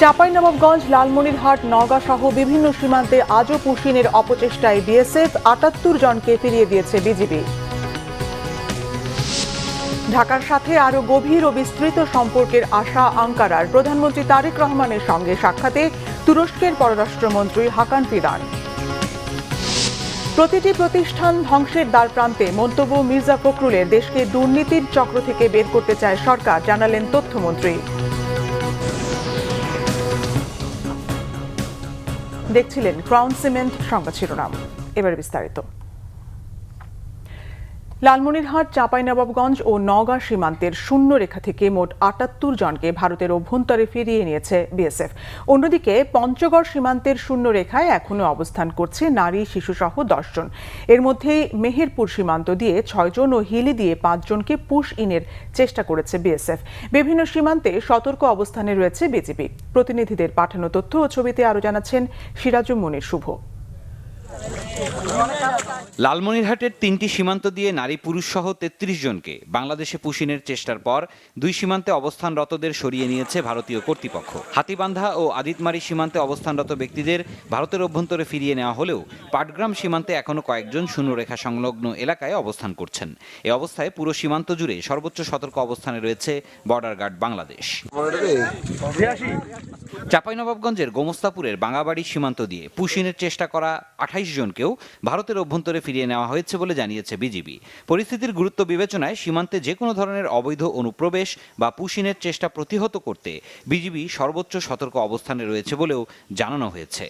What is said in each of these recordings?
চাঁপাইনবাবগঞ্জ, লালমনিরহাট, নওগাঁ সহ বিভিন্ন সীমান্তে আজও পুশিনের অপচেষ্টায় বিএসএফ ৭৮ জনকে ফিরিয়ে দিয়েছে বিজিবি। ঢাকার সাথে আরও গভীর ও বিস্তৃত সম্পর্কের আশা আঙ্কারার। প্রধানমন্ত্রী তারেক রহমানের সঙ্গে সাক্ষাতে তুরস্কের পররাষ্ট্রমন্ত্রী হাকান ফিদান। প্রতিটি প্রতিষ্ঠান ধ্বংসের দ্বারপ্রান্তে, মন্তব্য মির্জা ফখরুলের। দেশকে দুর্নীতির চক্র থেকে বের করতে চায় সরকার, জানালেন তথ্যমন্ত্রী। দেখছিলেন ক্রাউন সিমেন্ট সংবাদ শিরোনাম, এবার বিস্তারিত। লালমনিরহাট, চাঁপাইনবাবগঞ্জ ও নওগাঁ সীমান্তের শূন্য রেখা থেকে মোট ৭৮ জনকে ভারতের অভ্যন্তরে ফিরিয়ে নিয়েছে বিএসএফ। অন্যদিকে পঞ্চগড় সীমান্তের শূন্য রেখায় এখনও অবস্থান করছে নারী, শিশুসহ ১০ জন। এর মধ্যেই মেহেরপুর সীমান্ত দিয়ে ৬ জন ও হিলি দিয়ে ৫ জনকে পুশ ইনের চেষ্টা করেছে বিএসএফ। বিভিন্ন সীমান্তে সতর্ক অবস্থানে রয়েছে বিজিবি। প্রতিনিধিদের পাঠানো তথ্য ও ছবিতে আরও জানাচ্ছেন সিরাজুম মনির শুভ। লালমনিরহাটের ৩টি সীমান্ত দিয়ে নারী পুরুষ সহ ৩৩ জনকে বাংলাদেশে পুশিনের চেষ্টার পর দুই সীমান্তে অবস্থানরতদের সরিয়ে নিয়েছে ভারতীয় কর্তৃপক্ষ। হাতীবান্ধা ও আদিতমারি সীমান্তে অবস্থানরত ব্যক্তিদের ভারতের অভ্যন্তরে ফিরিয়ে নেওয়া হলেও পাটগ্রাম সীমান্তে এখনও কয়েকজন শূন্যরেখা সংলগ্ন এলাকায় অবস্থান করছেন। এ অবস্থায় পুরো সীমান্ত জুড়ে সর্বোচ্চ সতর্ক অবস্থানে রয়েছে বর্ডার গার্ড বাংলাদেশ। চাঁপাইনবাবগঞ্জের গোমস্তাপুরের বাঙাবাড়ি সীমান্ত দিয়ে পুশিনের চেষ্টা করা ২৮ জনকেও ভারতের অভ্যন্তরে ফিরিয়ে নেওয়া হয়েছে বলে জানিয়েছে বিজিবি। পরিস্থিতির গুরুত্ব বিবেচনায় সীমান্তে যে কোনো ধরনের অবৈধ অনুপ্রবেশ বা পুশিনের চেষ্টা প্রতিহত করতে বিজিবি সর্বোচ্চ সতর্ক অবস্থানে রয়েছে বলেও জানানো হয়েছে।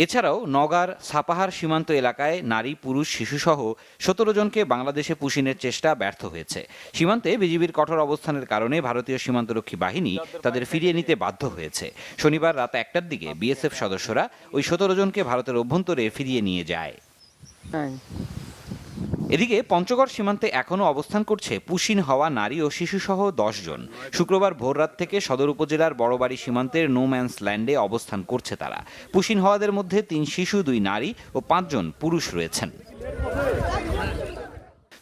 এছাড়াও নওগাঁর সাপাহার সীমান্ত এলাকায় নারী, পুরুষ, শিশুসহ ১৭ জনকে বাংলাদেশে পুশিনের চেষ্টা ব্যর্থ হয়েছে। সীমান্তে বিজিবির কঠোর অবস্থানের কারণে ভারতীয় সীমান্তরক্ষী বাহিনী তাদের ফিরিয়ে নিতে বাধ্য হয়েছে। শনিবার রাত ১টার দিকে বিএসএফ সদস্যরা ওই ১৭ জনকে ভারতের অভ্যন্তরে ফিরিয়ে নিয়ে যায়। এদিকে পঞ্চগড় সীমান্তে এখনও অবস্থান করছে পুশিন হওয়া নারী ও শিশুসহ ১০ জন। শুক্রবার ভোররাত থেকে সদর উপজেলার বড়বাড়ি সীমান্তের নো ম্যানস ল্যান্ডে অবস্থান করছে তারা। পুশিন হওয়াদের মধ্যে ৩ শিশু, ২ নারী ও ৫ জন পুরুষ রয়েছেন।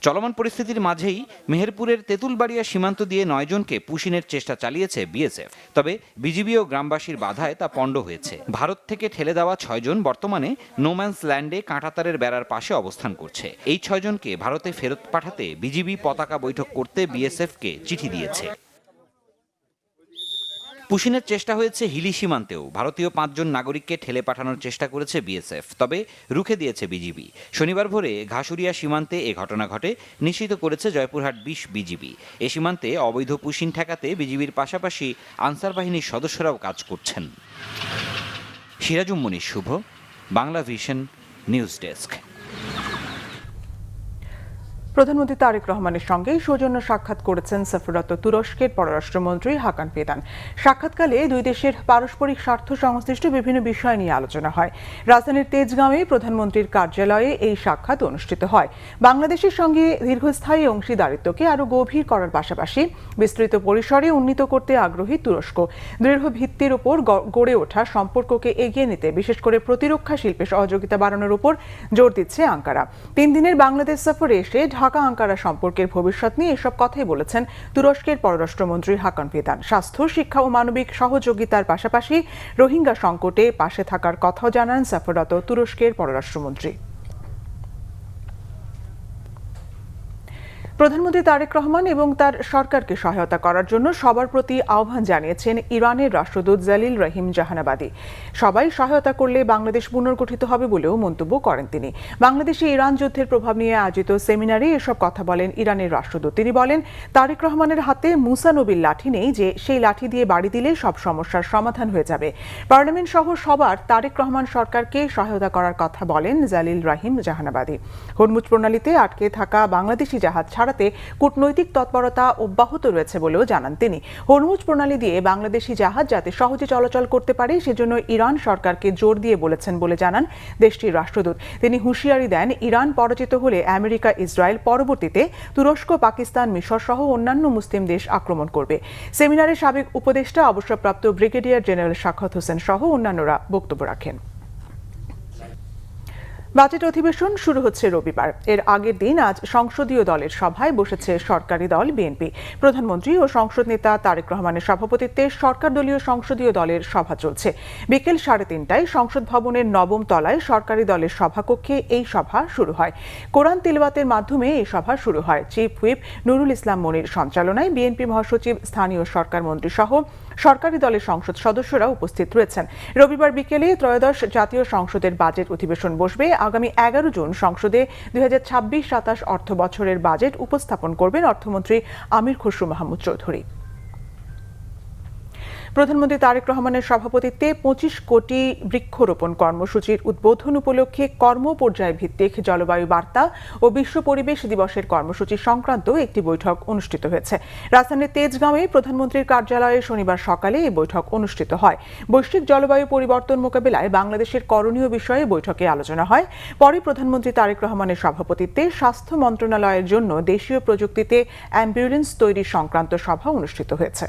চলমান পরিস্থিতির মাঝেই মেহেরপুরের তেঁতুলবাড়িয়া সীমান্ত দিয়ে ৯ জনকে পুশিনের চেষ্টা চালিয়েছে বিএসএফ। তবে বিজিবি ও গ্রামবাসীর বাধায় তা পণ্ড হয়েছে। ভারত থেকে ঠেলে দেওয়া ৬ জন বর্তমানে নোম্যান্স ল্যান্ডে কাঁটাতারের বেড়ার পাশে অবস্থান করছে। এই ৬ জনকে ভারতে ফেরত পাঠাতে বিজিবি পতাকা বৈঠক করতে বিএসএফকে চিঠি দিয়েছে। পুশিনের চেষ্টা হয়েছে হিলি সীমান্তেও। ভারতীয় ৫ জন নাগরিককে ঠেলে পাঠানোর চেষ্টা করেছে বিএসএফ, তবে রুখে দিয়েছে বিজিবি। শনিবার ভোরে ঘাসুরিয়া সীমান্তে এ ঘটনা ঘটে, নিশ্চিত করেছে জয়পুরহাট ২০ বিজিবি। এ সীমান্তে অবৈধ পুশিন ঠেকাতে বিজিবির পাশাপাশি আনসার বাহিনীর সদস্যরাও কাজ করছেন। সিরাজুম মনির শুভ, বাংলা ভিশন নিউজ ডেস্ক। প্রধানমন্ত্রী তারেক রহমানের সঙ্গে সৌজন্য সাক্ষাৎ করেছেন সফররত তুরস্কের পররাষ্ট্রমন্ত্রী হাকান ফিদান। সাক্ষাৎকালে দুই দেশের পারস্পরিক স্বার্থ সংশ্লিষ্ট বিভিন্ন বিষয় নিয়ে আলোচনা হয়। রাজধানীর তেজগাঁওয়ে প্রধানমন্ত্রীর কার্যালয়ে এই সাক্ষাৎ অনুষ্ঠিত হয়। বাংলাদেশের সঙ্গে দীর্ঘস্থায়ী অংশীদারিত্বকে আরও গভীর করার পাশাপাশি বিস্তৃত পরিসরে উন্নীত করতে আগ্রহী তুরস্ক। দৃঢ় ভিত্তির উপর গড়ে ওঠা সম্পর্ককে এগিয়ে নিতে, বিশেষ করে প্রতিরক্ষা শিল্পে সহযোগিতা বাড়ানোর উপর জোর দিচ্ছে আঙ্কারা। ৩ দিনের বাংলাদেশ সফরে এসে ঢাকা আঙ্কারা সম্পর্কের ভবিষ্যৎ নিয়ে এসব কথাই বলেছেন তুরস্কের পররাষ্ট্রমন্ত্রী হাকান ফিদান। স্বাস্থ্য, শিক্ষা ও মানবিক সহযোগিতার পাশাপাশি রোহিঙ্গা সংকটে পাশে থাকার কথাও জানান সফররত তুরস্কের পররাষ্ট্রমন্ত্রী। প্রধানমন্ত্রী তারেক রহমান এবং তার সরকারকে সহায়তা করার জন্য সবার প্রতি আহ্বান জানিয়েছেন ইরানের রাষ্ট্রদূত জালিল রহিম জাহানাবাদী। সবাই সহায়তা করলে বাংলাদেশ পুনর্গঠিত হবে বলেও মন্তব্য করেন তিনি। বাংলাদেশে ইরান যুদ্ধের প্রভাব নিয়ে আয়োজিত সেমিনারে এসব কথা বলেন ইরানের রাষ্ট্রদূত। তিনি বলেন, তারেক রহমানের হাতে মুসা নবীর লাঠি নেই যে সেই লাঠি দিয়ে বাড়ি দিলে সব সমস্যার সমাধান হয়ে যাবে। পার্লামেন্ট সহ সবার তারেক রহমান সরকারকে সহায়তা করার কথা বলেন জালিল রহিম জাহানাবাদী। হরমুজ প্রণালীতে আটকে থাকা বাংলাদেশি জাহাজ ছাড়াতে কূটনৈতিক তৎপরতা অব্যাহত রয়েছে বলেও জানান তিনি। হরমুজ প্রণালী দিয়ে বাংলাদেশি জাহাজ যাতে সহজে চলাচল করতে পারে সেজন্য ইরান সরকারকে জোর দিয়ে বলেছেন বলে জানান দেশটির রাষ্ট্রদূত। তিনি হুঁশিয়ারি দেন, ইরান পরাজিত হলে আমেরিকা, ইসরায়েল পরবর্তীতে তুরস্ক, পাকিস্তান, মিশর সহ অন্যান্য মুসলিম দেশ আক্রমণ করবে। সেমিনারে সাবেক উপদেষ্টা, অবসরপ্রাপ্ত ব্রিগেডিয়ার জেনারেল সাখাওয়াত হোসেন সহ অন্যান্যরা বক্তব্য রাখেন। বাজেট অধিবেশন শুরু হচ্ছে রবিবার। এর আগের দিন আজ সংসদীয় দলের সভায় বসেছে সরকারি দল বিএনপি। প্রধানমন্ত্রী ও সংসদ নেতা তারেক রহমানের সভাপতিত্বে সরকার দলীয় সংসদীয় দলের সভা চলছে। বিকেল 3:30টায় সংসদ ভবনের 9ম তলায় সরকারি দলের সভাকক্ষে এই সভা শুরু হয়। কোরআন তিলাওয়াতের মাধ্যমে এই সভা শুরু হয়। চিফ হুইপ নুরুল ইসলাম মনির সঞ্চালনায় বিএনপি মহাসচিব, স্থানীয় সরকার মন্ত্রী সহ সরকারি দলের সংসদ সদস্যরা উপস্থিত রয়েছেন। রবিবার বিকেলে ত্রয়োদশ জাতীয় সংসদের বাজেট অধিবেশন বসবে। আগামী 11 জুন সংসদে 2026-27 অর্থ বছরের বাজেট উপস্থাপন করবেন অর্থমন্ত্রী আমির খসরু মাহমুদ চৌধুরী। প্রধানমন্ত্রী তারেক রহমানের সভাপতিত্বে 25 কোটি বৃক্ষরোপণ কর্মসূচির উদ্বোধন উপলক্ষে কর্মপর্যায় ভিত্তিক জলবায়ু বার্তা ও বিশ্ব পরিবেশ দিবসের কর্মসূচি সংক্রান্ত একটি বৈঠক অনুষ্ঠিত হয়েছে। রাজধানীর তেজগাঁওয়ে প্রধানমন্ত্রীর কার্যালয়ে শনিবার সকালে এই বৈঠক অনুষ্ঠিত হয়। বৈশ্বিক জলবায়ু পরিবর্তন মোকাবিলায় বাংলাদেশের করণীয় বিষয়ে বৈঠকে আলোচনা হয়। পরে প্রধানমন্ত্রী তারেক রহমানের সভাপতিত্বে স্বাস্থ্য মন্ত্রণালয়ের জন্য দেশীয় প্রযুক্তিতে অ্যাম্বুলেন্স তৈরি সংক্রান্ত সভা অনুষ্ঠিত হয়েছে।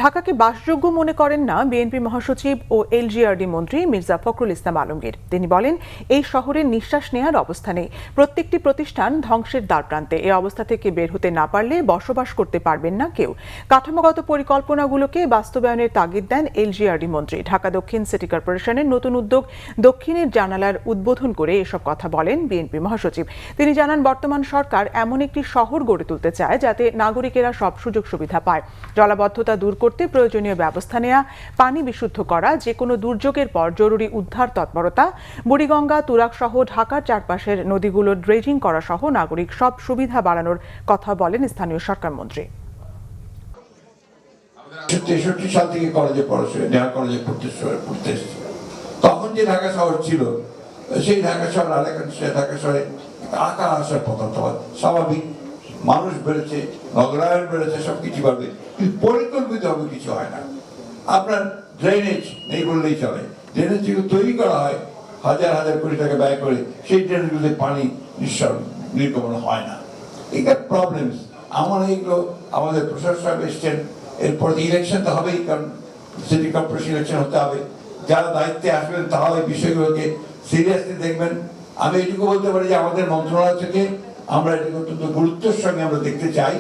ঢাকাকে বাসযোগ্য মনে করেন না বিএনপি মহাসচিব ও এলজিআরডি মন্ত্রী মির্জা ফখরুল ইসলাম আলমগীর। তিনি বলেন, এই শহরের নিঃশ্বাস নেওয়ার অবস্থা নেই। প্রত্যেকটি প্রতিষ্ঠান ধ্বংসের দ্বারপ্রান্তে। এই অবস্থা থেকে বের হতে না পারলে বসবাস করতে পারবেন না কেউ। কাঠামোগত পরিকল্পনাগুলোকে বাস্তবায়নের তাগিদ দেন এলজিআরডি মন্ত্রী। ঢাকা দক্ষিণ সিটি কর্পোরেশনের নতুন উদ্যোগ দক্ষিণের জানালার উদ্বোধন করে এসব কথা বলেন বিএনপি মহাসচিব। তিনি জানান, বর্তমান সরকার এমন একটি শহর গড়ে তুলতে চায় যাতে নাগরিকেরা সব সুযোগ সুবিধা পায়। জলাবদ্ধতা দূর করতে প্রয়োজনীয় ব্যবস্থা নেওয়া, পানি বিশুদ্ধ করা, যে কোনো দুর্যোগের পর জরুরি উদ্ধার তৎপরতা, বুড়িগঙ্গা, তুরাগ সহ ঢাকার চারপাশের নদীগুলো ড্রেজিং করা সহ নাগরিক সব সুবিধা বাড়ানোর কথা বলেন স্থানীয় সরকার মন্ত্রী। 63 সাল থেকে কলেজে পড়াশোনা, ঢাকা কলেজে পড়তে এসেছি। তখন যে ঢাকা শহর ছিল, সেই ঢাকা শহর আর এখন ঢাকা শহরে আকার আসার পথ স্বাভাবিক। মানুষ বেড়েছে, নগরায়ন বেড়েছে, সবকিছু বাড়বে, কিন্তু পরিকল্পিত হবে কিছু হয় না। আপনার ড্রেনেজ নেই বললেই চলে। ড্রেনেজ যেগুলো তৈরি করা হয় হাজার হাজার কোটি টাকা ব্যয় করে, সেই ড্রেনেজগুলোতে পানি নির্গমন হয় না। এটার প্রবলেমস। এইগুলো আমাদের প্রশাসক সাহেব এসছেন, এরপর ইলেকশন তো হবেই, কারণ সিটি কর্পোরেশন ইলেকশন হতে হবে। যারা দায়িত্বে আসবেন তারা এই বিষয়গুলোকে সিরিয়াসলি দেখবেন। আমি এটুকু বলতে পারি যে আমাদের মন্ত্রণালয় থেকে আমরা এটাকে অত্যন্ত গুরুত্বের সঙ্গে আমরা দেখতে চাই।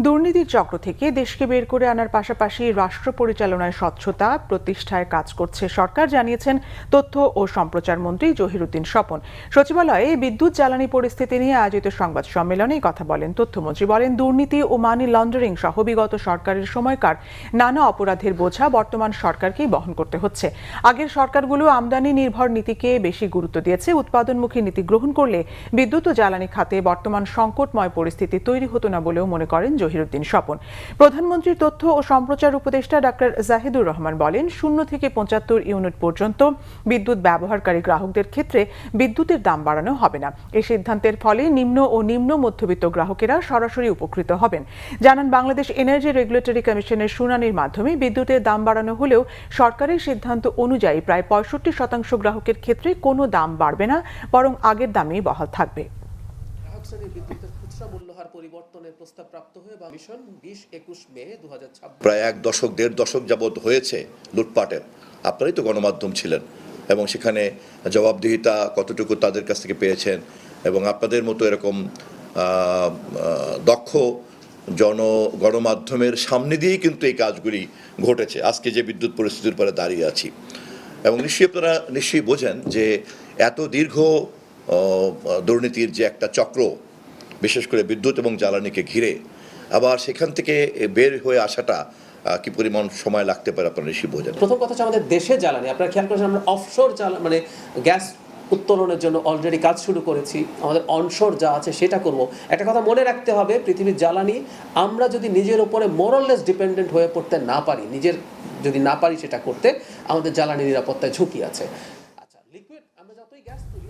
দুর্নীতির চক্র থেকে দেশকে বের করে আনার পাশাপাশি রাষ্ট্র পরিচালনায় স্বচ্ছতা প্রতিষ্ঠায় কাজ করছে সরকার, জানিয়েছেন তথ্য ও সম্প্রচার মন্ত্রী জহিরুদ্দিন স্বপন। সচিবালয়ে বিদ্যুৎ জ্বালানি পরিস্থিতি নিয়ে আয়োজিত সংবাদ সম্মেলনে কথা বলেন তথ্যমন্ত্রী। বলেন, দুর্নীতি ও মানি লন্ডারিং সহ বিগত সরকারের সময়কার নানা অপরাধের বোঝা বর্তমান সরকারকেই বহন করতে হচ্ছে। আগের সরকারগুলো আমদানি নির্ভর নীতিকে বেশি গুরুত্ব দিয়েছে। উৎপাদনমুখী নীতি গ্রহণ করলে বিদ্যুৎ ও জ্বালানি খাতে বর্তমান সংকটময় পরিস্থিতি তৈরি হতো না বলেও মনে করেন জহিরুদ্দিন স্বপন। প্রধানমন্ত্রীর তথ্য ও সম্প্রচার উপদেষ্টা ডাক্তার জাহিদুর রহমান বলেন, 0 থেকে 75 ইউনিট পর্যন্ত বিদ্যুৎ ব্যবহারকারী গ্রাহকদের ক্ষেত্রে বিদ্যুতের দাম বাড়ানো হবে না। এই সিদ্ধান্তের ফলে নিম্ন ও নিম্ন মধ্যবিত্ত গ্রাহকেরা সরাসরি উপকৃত হবেন। জানান, বাংলাদেশ এনার্জি রেগুলেটরি কমিশনের শুনানির মাধ্যমে বিদ্যুতের দাম বাড়ানো হলেও সরকারের সিদ্ধান্ত অনুযায়ী প্রায় 65% গ্রাহকের ক্ষেত্রে কোনো দাম বাড়বে না, বরং আগের দামেই বহাল থাকবে। প্রায় 1 দশক 1.5 দশক যাবৎ হয়েছে লুটপাটের। আপনারাই তো গণমাধ্যম ছিলেন এবং সেখানে জবাবদিহিতা কতটুকু তাদের কাছ থেকে পেয়েছেন, এবং আপনাদের মতো এরকম দক্ষ গণমাধ্যমের সামনে দিয়েই কিন্তু এই কাজগুলি ঘটেছে। আজকে যে বিদ্যুৎ পরিস্থিতির পরে দাঁড়িয়ে আছি, এবং আপনারা নিশ্চয়ই বোঝেন যে এত দীর্ঘ দুর্নীতির যে একটা চক্র, বিশেষ করে বিদ্যুৎ এবং জ্বালানিকে ঘিরে, আবার সেখান থেকে বের হয়ে আসাটা কি পরিমাণ সময় লাগতে পারে আপনারা নিশ্চয়ই বোঝেন। প্রথম কথা হচ্ছে আমাদের দেশে জ্বালানি, আপনারা খেয়াল করেছেন আমরা অফশোর মানে গ্যাস উত্তোলনের জন্য অলরেডি কাজ শুরু করেছি। আমাদের অনশোর যা আছে সেটা করব। একটা কথা মনে রাখতে হবে, পৃথিবীর জ্বালানি আমরা যদি নিজের উপরে মোরলেস ডিপেন্ডেন্ট হয়ে পড়তে না পারি, যদি না পারি সেটা করতে, আমাদের জ্বালানি নিরাপত্তায় ঝুঁকি আছে। আচ্ছা, লিকুইড আমরা যতই গ্যাস তুলি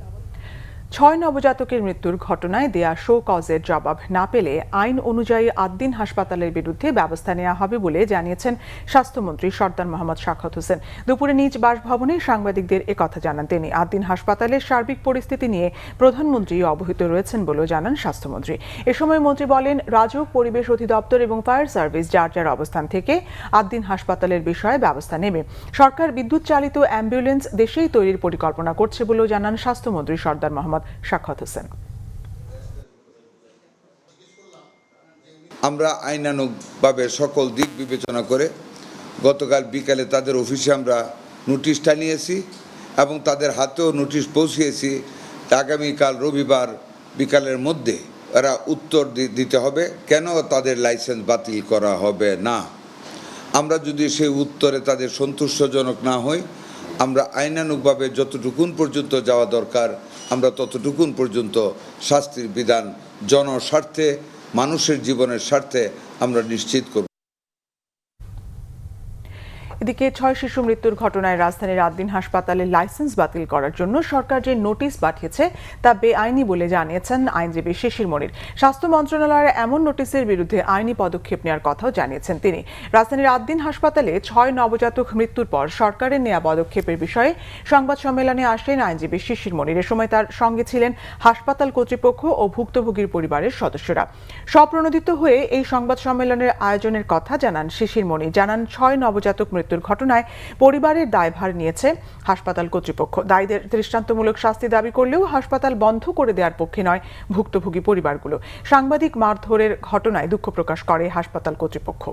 6 নবজাতকের মৃত্যুর ঘটনায় দেয়া শো কজের জবাব না পেলে আইন অনুযায়ী আদ্দিন হাসপাতালের বিরুদ্ধে ব্যবস্থা নেওয়া হবে বলে জানিয়েছেন স্বাস্থ্যমন্ত্রী সরদার মোহাম্মদ সাখাওয়াত হোসেন। দুপুরে নিজ বাসভবনে সাংবাদিকদের একথা জানান তিনি। আদ্দিন হাসপাতালের সার্বিক পরিস্থিতি নিয়ে প্রধানমন্ত্রী অবহিত রয়েছেন বলেও জানান স্বাস্থ্যমন্ত্রী। এ সময় মন্ত্রী বলেন, রাজউক, পরিবেশ অধিদপ্তর এবং ফায়ার সার্ভিস যার যার অবস্থান থেকে আদ্দিন হাসপাতালের বিষয়ে ব্যবস্থা নেবে। সরকার বিদ্যুৎ চালিত অ্যাম্বুলেন্স দেশেই তৈরির পরিকল্পনা করছে বলেও জানান স্বাস্থ্যমন্ত্রী সরদার মোহাম্মদ সাখাওয়াত হোসেন। আমরা আইনানুগভাবে সকল দিক বিবেচনা করে গতকাল বিকালে তাদের অফিসে আমরা নোটিশটা নিয়েছি এবং তাদের হাতেও নোটিশ পৌঁছিয়েছি। আগামীকাল রবিবার বিকালের মধ্যে এরা উত্তর দিতে হবে কেন তাদের লাইসেন্স বাতিল করা হবে না। আমরা যদি সেই উত্তরে তাদের সন্তুষ্টজনক না হই, আমরা আইনানুগভাবে যতটুকুন পর্যন্ত যাওয়া দরকার আমরা ততটুকুন পর্যন্ত শাস্তির বিধান জনস্বার্থে, মানুষের জীবনের স্বার্থে আমরা নিশ্চিত করব। এদিকে 6 শিশু মৃত্যুর ঘটনায় রাজধানীর আদ্দিন হাসপাতালের লাইসেন্স বাতিল করার জন্য সরকার যে নোটিশ পাঠিয়েছে তা বেআইনি বলে জানিয়েছেন আইনজীবী শিশির মনির। স্বাস্থ্য মন্ত্রণালয়ের এমন নোটিশের বিরুদ্ধে আইনি পদক্ষেপ নেওয়ার কথাও জানিয়েছেন তিনি। রাজধানীর আদ্দিন হাসপাতালে 6 নবজাতক মৃত্যুর পর সরকারের নেওয়া পদক্ষেপের বিষয়ে সংবাদ সম্মেলনে আসেন আইনজীবী শিশির মনির। এ সময় তার সঙ্গে ছিলেন হাসপাতাল কর্তৃপক্ষ ও ভুক্তভোগীর পরিবারের সদস্যরা। স্বপ্রণোদিত হয়ে এই সংবাদ সম্মেলনের আয়োজনের কথা জানান শিশির মনির। জানান, 6 নবজাতক মৃত্যুর ঘটনায় পরিবারের দায়ভার নিয়েছে হাসপাতাল কর্তৃপক্ষ। দায়ীদের দৃষ্টান্তমূলক শাস্তি দাবি করলেও হাসপাতাল বন্ধ করে দেওয়ার পক্ষে নয় ভুক্তভোগী পরিবারগুলো। সাংবাদিক মারধরের ঘটনায় দুঃখ প্রকাশ করে হাসপাতাল কর্তৃপক্ষ।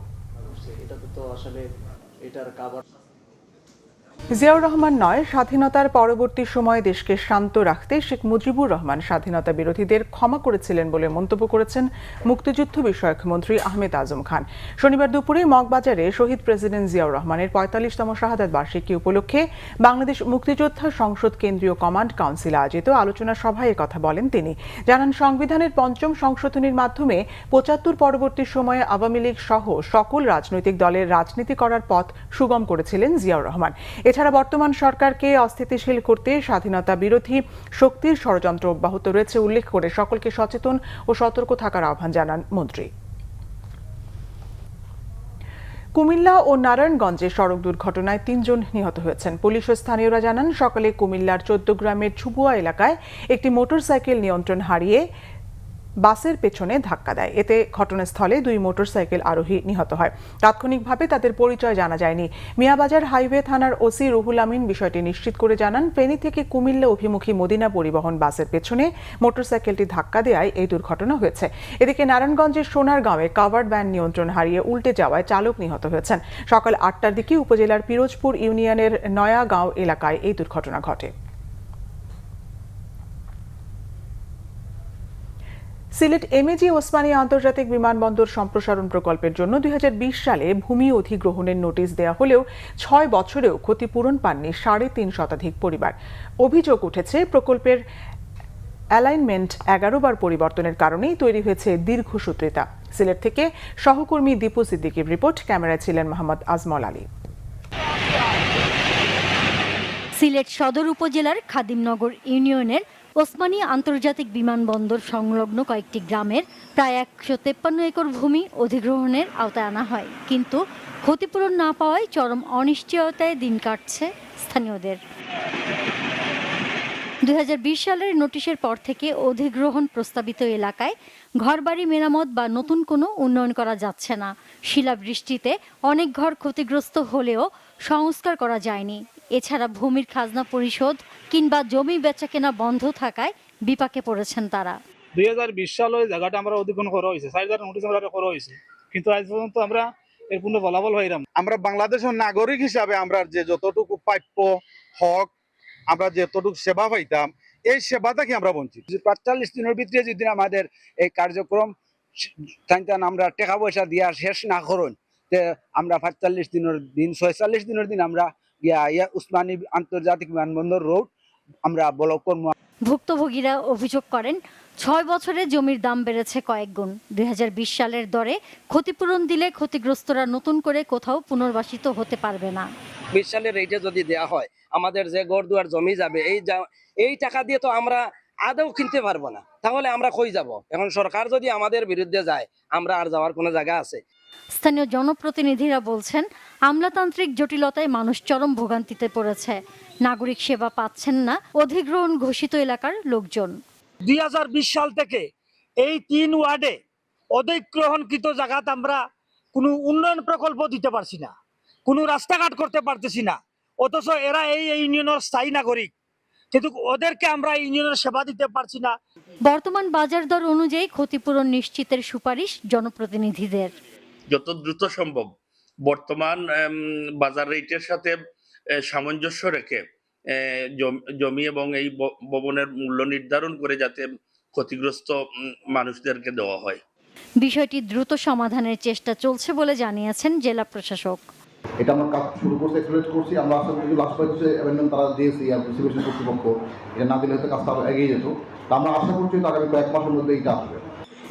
জিয়াউর রহমান নয়, স্বাধীনতার পরবর্তী সময়ে দেশকে শান্ত রাখতে শেখ মুজিবুর রহমান স্বাধীনতা বিরোধীদের ক্ষমা করেছিলেন বলে মন্তব্য করেছেন মুক্তিযুদ্ধ বিষয়ক মন্ত্রী আহমেদ আজম খান। শনিবার দুপুরে মগবাজারে শহীদ প্রেসিডেন্ট জিয়াউর রহমানের 45তম শাহাদাত বার্ষিকী উপলক্ষে বাংলাদেশ মুক্তিযোদ্ধা সংসদ কেন্দ্রীয় কমান্ড কাউন্সিল আয়োজিত আলোচনা সভায় কথা বলেন তিনি। জানান, সংবিধানের ৫ম সংশোধনীর মাধ্যমে ৭৫ পরবর্তী সময়ে আওয়ামী লীগ সহ সকল রাজনৈতিক দলের রাজনীতি করার পথ সুগম করেছিলেন জিয়াউর রহমান। এছাড়া বর্তমান সরকারকে অস্থিতিশীল করতে স্বাধীনতা বিরোধী শক্তির ষড়যন্ত্র অব্যাহত রয়েছে উল্লেখ করে সকলকে সচেতন ও সতর্ক থাকার আহ্বান জানান মন্ত্রী। কুমিল্লা ও নারায়ণগঞ্জে সড়ক দুর্ঘটনায় ৩ জন নিহত হয়েছেন। পুলিশ ও স্থানীয়রা জানান, সকালে কুমিল্লার ১৪ গ্রামের ছুবুয়া এলাকায় একটি মোটরসাইকেল নিয়ন্ত্রণ হারিয়ে বাসের পেছনে ধাক্কা দেয়। এতে ঘটনাস্থলে 2 মোটরসাইকেল আরোহী নিহত হয়। তাৎক্ষণিকভাবে তাদের পরিচয় জানা যায়নি। মিয়াবাজার হাইওয়ে থানার ওসি রুহুল আমিন বিষয়টি নিশ্চিত করে জানান, ফেনী থেকে কুমিল্লা অভিমুখী মদিনা পরিবহন বাসের পেছনে মোটরসাইকেলটি ধাক্কা দেওয়ায় এই দুর্ঘটনা হয়েছে। এদিকে নারায়ণগঞ্জের সোনারগাঁওয়ে কাভার্ড ভ্যান নিয়ন্ত্রণ হারিয়ে উল্টে যাওয়ায় চালক নিহত হয়েছেন। সকাল 8টার দিকে উপজেলার পিরোজপুর ইউনিয়নের নয়াগাঁও এলাকায় এই দুর্ঘটনা ঘটে। সিলেট এমএজি ওসমানী আন্তর্জাতিক বিমানবন্দর সম্প্রসারণ প্রকল্পের জন্য 2020 সালে ভূমি অধিগ্রহণের নোটিশ দেওয়া হলেও 6 বছরেও ক্ষতিপূরণ পাননি 3.5 শতাধিক পরিবার। অভিযোগ উঠেছে, প্রকল্পের অ্যালাইনমেন্ট 11 বার পরিবর্তনের কারণেই তৈরি হয়েছে দীর্ঘসূত্রিতা। সিলেট থেকে সহকর্মী দীপু সিদ্দিকীর রিপোর্ট, ক্যামেরায় ছিলেন মোহাম্মদ আজমল আলী। সিলেট সদর উপজেলার খাদিমনগর ইউনিয়নের ওসমানী আন্তর্জাতিক বিমানবন্দর সংলগ্ন কয়েকটি গ্রামের প্রায় 153 একর ভূমি অধিগ্রহণের আওতায় আনা হয়, কিন্তু ক্ষতিপূরণ না পাওয়ায় চরম অনিশ্চয়তায় দিন কাটছে স্থানীয়দের। 2020 সালের নোটিশের পর থেকে অধিগ্রহণ প্রস্তাবিত এলাকায় ঘরবাড়ি মেরামত বা নতুন কোনো উন্নয়ন করা যাচ্ছে না। শিলাবৃষ্টিতে অনেক ঘর ক্ষতিগ্রস্ত হলেও সংস্কার করা যায়নি। এছাড়া ভূমির খাজনা পরিশোধ কিংবা জমি বেচাকেনা বন্ধ থাকায় বিপাকে পড়েছেন তারা। 2020 সালে জায়গাটা আমরা অধিগ্রহণ করা হয়েছে, 4,000 নোটিশ আমরা করা হয়েছে, কিন্তু আজ পর্যন্ত আমরা এর কোনো ফলাফল হইলাম। আমরা বাংলাদেশের নাগরিক হিসাবে আমরা যে যতটুকু প্রাপ্য হক, আমরা যতটুকু সেবা পাইতাম, এই সেবাটা কি আমরা বঞ্চিত। 45 দিনের ভিতরে যদি আমাদের এই কার্যক্রম আমরা টাকা পয়সা দিয়া শেষ না করুন, আমরা 45 দিনের দিন 46 দিনের দিন আমরা উসমানী আন্তর্জাতিক বিমানবন্দর রোড আমরা ব্লক করব। ভুক্তভোগীরা অভিযোগ করেন, 6 বছরে জমির দাম বেড়েছে কয়েক গুণ। 2020 সালের দরে ক্ষতিপূরণ দিলে ক্ষতিগ্রস্তরা নতুন করে কোথাও পুনর্বাসিত হতে পারবে না। 20 সালের রেটে যদি দেয়া হয়, আমাদের যে ঘর দুয়ার জমি যাবে, এই টাকা দিয়ে তো আমরা আদৌ কিনতে পারবো না, তাহলে আমরা কই যাব? এখন সরকার যদি আমাদের বিরুদ্ধে যায়, আমরা আর যাওয়ার কোনো জায়গা আছে? স্থানীয় জনপ্রতিনিধিরা বলছেন, আমলাতান্ত্রিক জটিলতায় মানুষ চরম ভোগান্তিতে পড়েছে। নাগরিক সেবা পাচ্ছেন না অধিগ্রহণ ঘোষিত এলাকার লোকজন। 2020 সাল থেকে এই 3 ওয়ার্ডে অধিগ্রহণকৃত জায়গাতে আমরা কোনো উন্নয়ন প্রকল্প দিতে পারছি না, কোনো রাস্তাঘাট করতে পারতেছি না, অথচ এরা এই ইউনিয়নের স্থায়ী নাগরিক, কিন্তু ওদেরকে আমরা ইউনিয়নের সেবা দিতে পারছি না। বর্তমান বাজার দর অনুযায়ী ক্ষতিপূরণ নিশ্চিতের সুপারিশ জনপ্রতিনিধিদের। যত দ্রুত সম্ভব বর্তমান বাজার রেটের সাথে সামঞ্জস্য রেখে জমি এবং এই ভবনের মূল্য নির্ধারণ করে যাতে ক্ষতিগ্রস্ত মানুষদেরকে দেওয়া হয়। বিষয়টি দ্রুত সমাধানের চেষ্টা চলছে বলে জানিয়েছেন জেলা প্রশাসক। এটা আমরা কাজ শুরু করতে এক্সপ্লোর করছি। আমরা আসলে যদি লাস্ট পয়েন্টে অ্যামেন্ডমেন্ট তারা দিয়েছি আর সিভিল কর্তৃপক্ষ, এটা না দিলে হয়তো কাজটা এগিয়ে যেত। আমরা আশা করছি আগামী কয়েক মাসের মধ্যে এটা আসবে।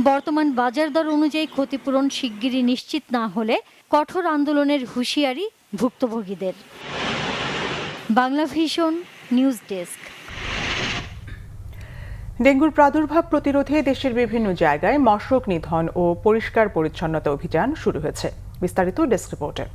বর্তমান বাজার দর অনুযায়ী ক্ষতিপূরণ শিগগিরই নিশ্চিত না হলে কঠোর আন্দোলনের হুঁশিয়ারি ভুক্তভোগীদের। Bangla vision news desk. ডেঙ্গুর প্রাদুর্ভাব প্রতিরোধে দেশের বিভিন্ন জায়গায় মশক নিধন ও পরিষ্কার পরিচ্ছন্নতা অভিযান শুরু হয়েছে। বিস্তারিত ডেস্ক রিপোর্টে।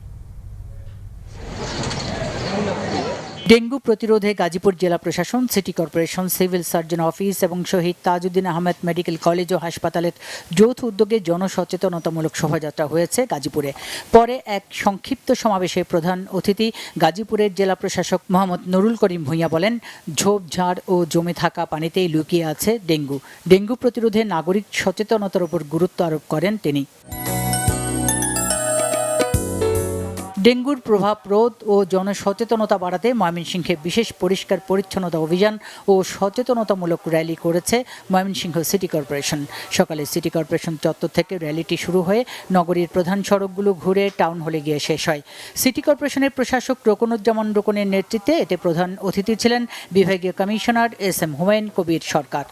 ডেঙ্গু প্রতিরোধে গাজীপুর জেলা প্রশাসন, city corporation, civil surgeon office এবং শহীদ তাজউদ্দিন আহমেদ মেডিকেল কলেজ ও হাসপাতালের যৌথ উদ্যোগে জনসচেতনতামূলক শোভাযাত্রা হয়েছে গাজীপুরে। পরে এক সংক্ষিপ্ত সমাবেশে প্রধান অতিথি গাজীপুরের জেলা প্রশাসক মোহাম্মদ নুরুল করিম ভূঁইয়া বলেন, ঝোপঝাড় ও জমে থাকা পানিতেই লুকিয়ে আছে ডেঙ্গু। ডেঙ্গু প্রতিরোধে নাগরিক সচেতনতার উপর গুরুত্ব আরোপ করেন তিনি। ডেঙ্গুর প্রভাব রোধ ও জনসচেতনতা বাড়াতে ময়মনসিংহে বিশেষ পরিষ্কার পরিচ্ছন্নতা অভিযান ও সচেতনতামূলক র্যালি করেছে ময়মনসিংহ সিটি কর্পোরেশন। সকালে সিটি কর্পোরেশন চত্বর থেকে র্যালিটি শুরু হয়ে নগরীর প্রধান সড়কগুলো ঘুরে টাউন হলে গিয়ে শেষ হয়। সিটি কর্পোরেশনের প্রশাসক রোকনুজ্জামান রোকনের নেতৃত্বে এতে প্রধান অতিথি ছিলেন বিভাগীয় কমিশনার এস.এম. হুমায়ুন কবির সরকার।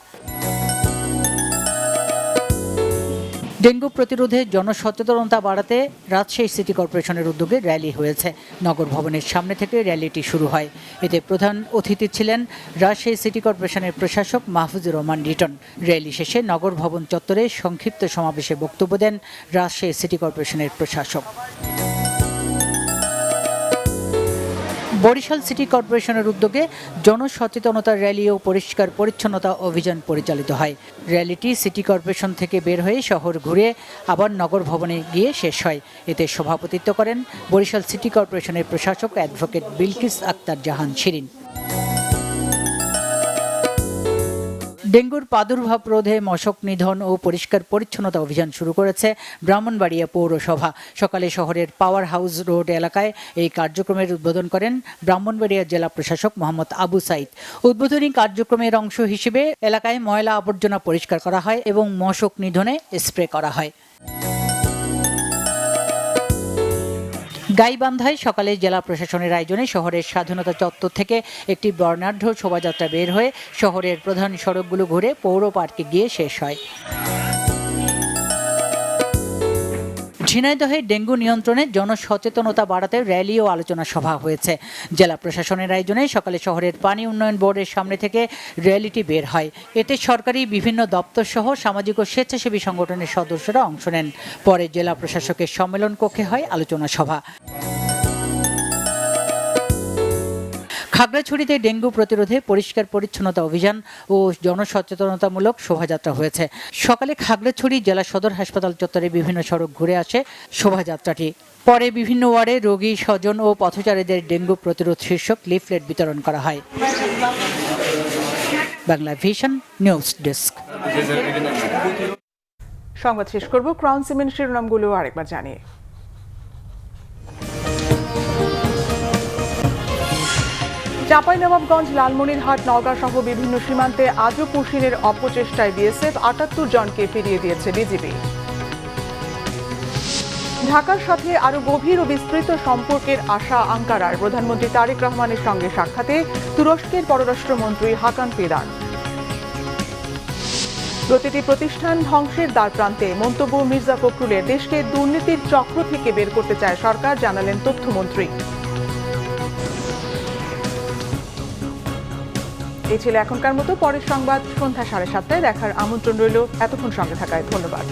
ডেঙ্গু প্রতিরোধে জনসচেতনতা বাড়াতে রাজশাহী সিটি কর্পোরেশনের উদ্যোগে র্যালি হয়েছে। নগর ভবনের সামনে থেকে র্যালিটি শুরু হয়। এতে প্রধান অতিথি ছিলেন রাজশাহী সিটি কর্পোরেশনের প্রশাসক মাহফুজুর রহমান লিটন। র্যালি শেষে নগর ভবন চত্বরে সংক্ষিপ্ত সমাবেশে বক্তব্য দেন রাজশাহী সিটি কর্পোরেশনের প্রশাসক। বরিশাল সিটি কর্পোরেশনের উদ্যোগে জনসচেতনতা র্যালি ও পরিষ্কার পরিচ্ছন্নতা অভিযান পরিচালিত হয়। র্যালিটি সিটি কর্পোরেশন থেকে বের হয়ে শহর ঘুরে আবার নগর ভবনে গিয়ে শেষ হয়। এতে সভাপতিত্ব করেন বরিশাল সিটি কর্পোরেশনের প্রশাসক অ্যাডভোকেট বিলকিস আক্তার জাহান শিরিন। ডেঙ্গুর প্রাদুর্ভাব রোধে মশক নিধন ও পরিষ্কার পরিচ্ছন্নতা অভিযান শুরু করেছে ব্রাহ্মণবাড়িয়া পৌরসভা। সকালে শহরের পাওয়ার হাউস রোড এলাকায় এই কার্যক্রমের উদ্বোধন করেন ব্রাহ্মণবাড়িয়া জেলা প্রশাসক মোহাম্মদ আবু সাইদ। উদ্বোধনী কার্যক্রমের অংশ হিসেবে এলাকায় ময়লা আবর্জনা পরিষ্কার করা হয় এবং মশক নিধনে স্প্রে করা হয়। গাইবান্ধায় সকালে জেলা প্রশাসনের আয়োজনে শহরের স্বাধীনতা চত্বর থেকে একটি বর্ণাঢ্য শোভাযাত্রা বের হয়ে শহরের প্রধান সড়কগুলো ঘুরে পৌর পার্কে গিয়ে শেষ হয়। ঝিনাইদহে ডেঙ্গু নিয়ন্ত্রণে জনসচেতনতা বাড়াতে র্যালি ও আলোচনা সভা হয়েছে। জেলা প্রশাসনের আয়োজনে সকালে শহরের পানি উন্নয়ন বোর্ডের সামনে থেকে র্যালিটি বের হয়। এতে সরকারি বিভিন্ন দপ্তর সহ সামাজিক ও স্বেচ্ছাসেবী সংগঠনের সদস্যরা অংশ নেন। পরে জেলা প্রশাসকের সম্মেলন কক্ষে হয় আলোচনা সভা। খাগড়াছড়িতে ডেঙ্গু প্রতিরোধে পরিষ্কার পরিচ্ছন্নতা অভিযান ও জনসচেতনতামূলক শোভাযাত্রা হয়েছে। সকালে খাগড়াছড়ি জেলা সদর হাসপাতাল চত্বরে বিভিন্ন সড়ক ঘুরে আসে শোভাযাত্রাটি। পরে বিভিন্ন ওয়ার্ডে রোগী, স্বজন ও পথচারীদের ডেঙ্গু প্রতিরোধ শীর্ষক লিফলেট বিতরণ করা হয়। Bangla vision news desk. সংবাদ শেষ করব ক্রাউন সিমেন্ট শিরোনামগুলো আরেকবার জানিয়ে। চাঁপাইনবাবগঞ্জ, লালমনিরহাট, নওগাঁ সহ বিভিন্ন সীমান্তে আজও পুশিনের অপচেষ্টায় বিএসএফ ৭৮ জনকে ফিরিয়ে দিয়েছে বিজিবি। ঢাকার সাথে আরো গভীর ও বিস্তৃত সম্পর্কের আশা আঙ্কারার। প্রধানমন্ত্রী তারেক রহমানের সঙ্গে সাক্ষাতে তুরস্কের পররাষ্ট্রমন্ত্রী হাকান ফিদান। প্রতিটি প্রতিষ্ঠান ধ্বংসের দ্বারপ্রান্তে, মন্তব্য মির্জা ফখরুলের। দেশকে দুর্নীতির চক্র থেকে বের করতে চায় সরকার, জানালেন তথ্যমন্ত্রী। এই ছিল এখনকার মতো। পরের সংবাদ সন্ধ্যা 7:30টায় দেখার আমন্ত্রণ রইল। এতক্ষণ সঙ্গে থাকায় ধন্যবাদ।